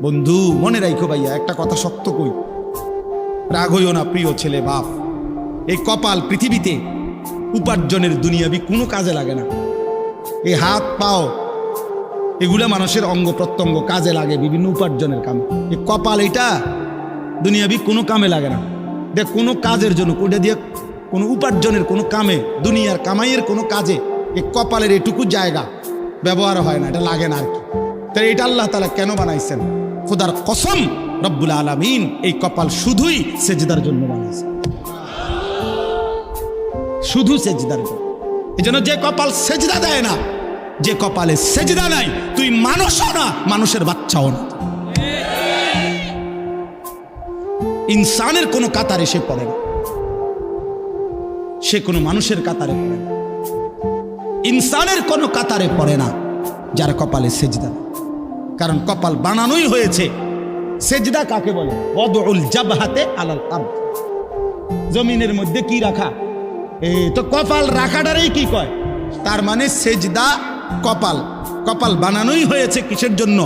বন্ধু মনে রাখো ভাইয়া, একটা কথা শক্ত কই, রাগ হইও না প্রিয় ছেলে বাপ। এই কপাল পৃথিবীতে উপার্জনের দুনিয়াবি কোনো কাজে লাগে না। এই হাত পাও এগুলা মানুষের অঙ্গ প্রত্যঙ্গ কাজে লাগে বিভিন্ন উপার্জনের কামে। এই কপাল এটা দুনিয়াবি কোনো কামে লাগে না। দেখ কোনো কাজের জন্য ওটা দিয়ে কোনো উপার্জনের কোনো কামে, দুনিয়ার কামাইয়ের কোনো কাজে এই কপালের এটুকু জায়গা ব্যবহার হয় না, এটা লাগে না আর কি। তাই এটা আল্লাহ তাআলা কেন বানাইছেন? খোদার কসম রব্বুল আলামিন এই কপাল শুধুই সেজদার জন্য বানাইছেন, শুধু সেজদার জন্য। এই জন্য যে কপাল সেজদা দেয় না, যে কপালে সেজদা নাই, তুই মানুষও না, মানুষের বাচ্চাও না। ইনসানের কোনো কাতারে সে পড়ে না, সে কোনো মানুষের কাতারে পড়ে না। ইনসানের কোনো কাতারে পড়ে না যার কপালে সেজদা। কারণ কপাল বানানোই হয়েছে। সেজদা কাকে বলে? ওয়াদউল জাবহাতে আলাল আরদ, জমিনের মধ্যে কি রাখা। এই তো কপাল রাখাটারই কি কয়? তার মানে সেজদা কপাল। কপাল বানানোই হয়েছে কিসের জন্য?